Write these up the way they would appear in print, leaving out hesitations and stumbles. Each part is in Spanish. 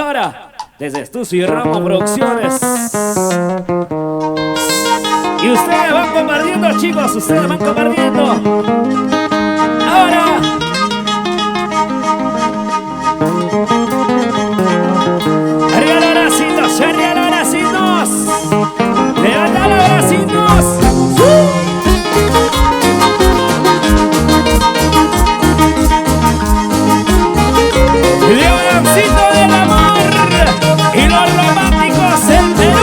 Ahora, desde Estucio y Ramo Producciones. Y ustedes van compartiendo, chicos, ustedes van compartiendo. Ahora. Arriba los bracitos, arriba los bracitos. Levanta los bracitos. Leoncito del amor y los románticos en Perú.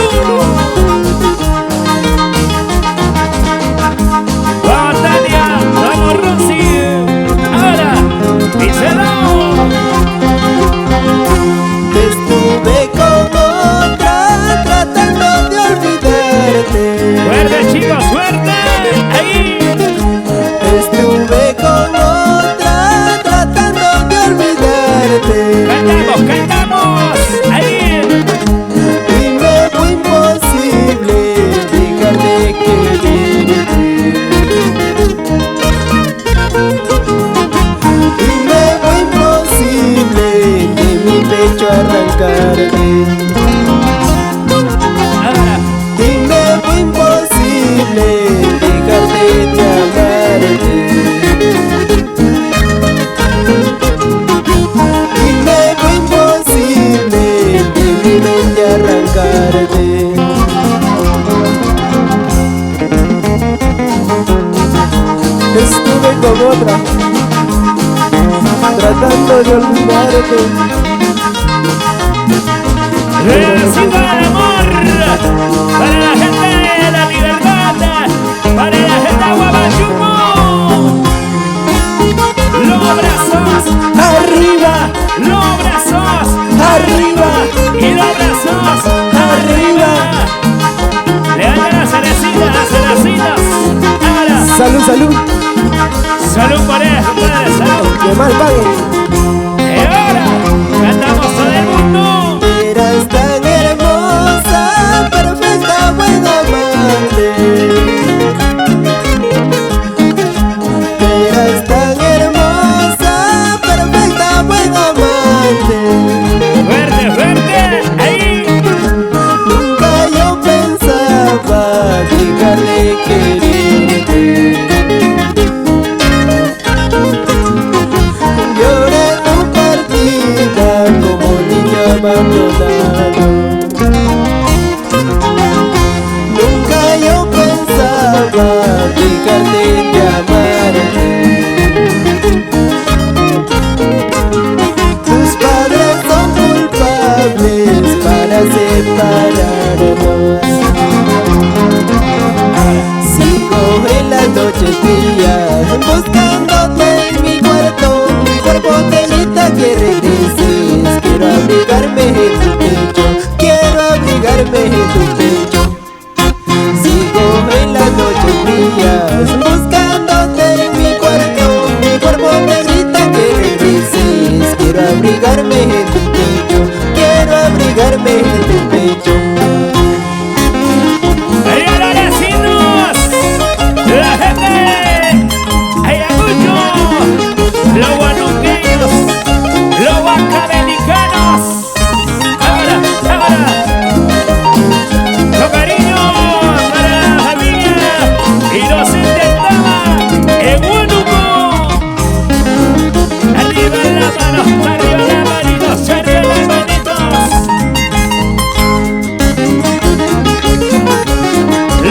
Vamos Tania, vamos Rosy. Ahora, díselo. Estuve con otra tratando de olvidarte. Suerte chicos, suerte. Ahí. Estuve con otra tratando de olvidarte. Cantamos, cantamos. Ahí. Y me fue imposible dejar de quererte. Y me fue imposible de mi pecho arrancarte. Ahora. Y me fue imposible dejarte de amarte. Y me fue imposible de mi mente arrancarte. Estuve con otra tratando de olvidarte. Leoncito del amor. Para la gente de la libertad. Para la gente de Guapachuco. Los brazos arriba. Los brazos arriba. Y los brazos arriba. Levanta las cerecitas, las cerecitas. Ahora. Salud, salud, Salud por eso, padre, salud. que mal pague. Y ahora. Cantamos todo el mundo. Eras tan hermosa, perfecta, buena amante. Eras tan hermosa, perfecta, buena amante. Fuerte, fuerte. Ahí. Nunca yo pensaba dejar de quererte. Lloré tu partida como niño abandonado. Nunca yo pensaba dejarte de amarte. Tus padres son culpables para separarnos. Sigo en las noches frías buscándote en mi cuarto. Mi cuerpo te grita que regreses. Quiero abrigarme en tu pecho. Quiero abrigarme en tu pecho. Sigo en las noches frías buscándote en mi cuarto. Mi cuerpo te grita que regreses. Quiero abrigarme en tu pecho. Quiero abrigarme en tu pecho. ¡Ahí a los vecinos! ¡La gente! ¡Ayacucho! ¡Los guanuqueños! ¡Los huancavelicanos! ¡Ahora! ¡Ahora! ¡Con cariño para la familia! ¡Y nos intentaba en Huánuco! ¡Arriba la mano! ¡Arriba las manitos! ¡Arriba las manitos!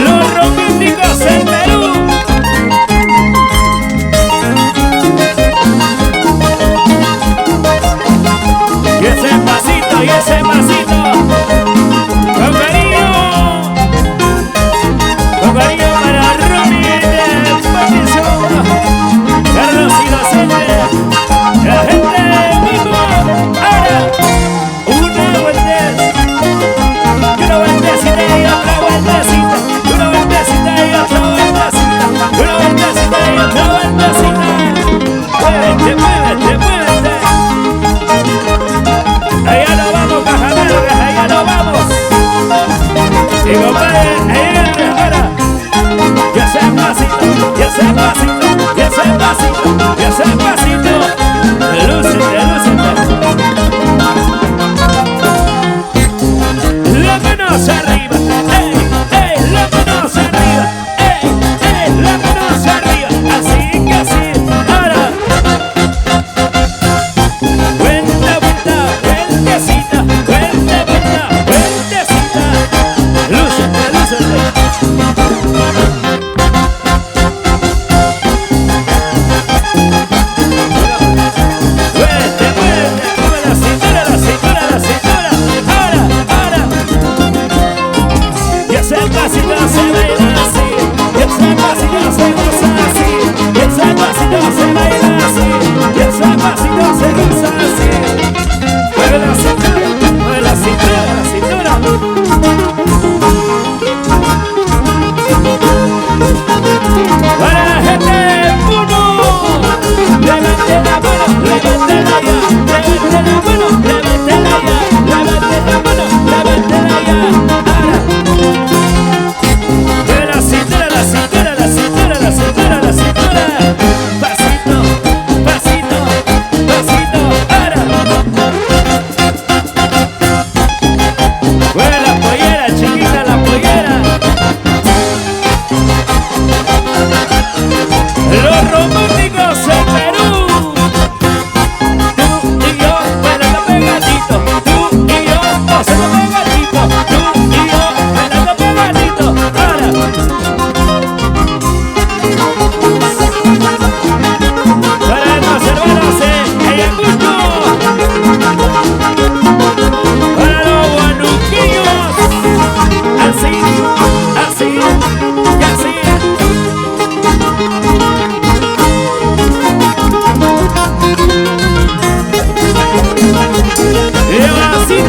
Los románticos en Perú. Y ese pasito, y ese pasito. Con cariño para Ronnie de Patricio, Carlos Inocente, la gente de Mico. Ahora, una vueltez. Y una vueltecita y otra vueltecita. Y una vueltecita y otra vueltecita. Y una vueltecita y otra vueltecita. Muévete, muévete, muévete. Allá nos vamos,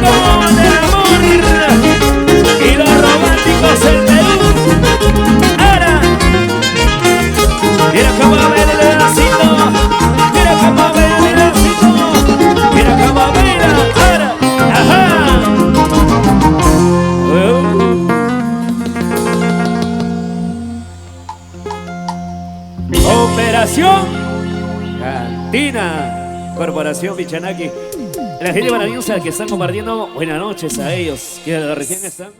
como del amor y los románticos del Perú. Ahora, mira cómo baila el pedacito, mira cómo baila el pedacito, mira cómo baila. Ahora, ajá. Operación Cantina, Corporación Pichanaki. La gente maravillosa que están compartiendo, buenas noches a ellos, que recién están.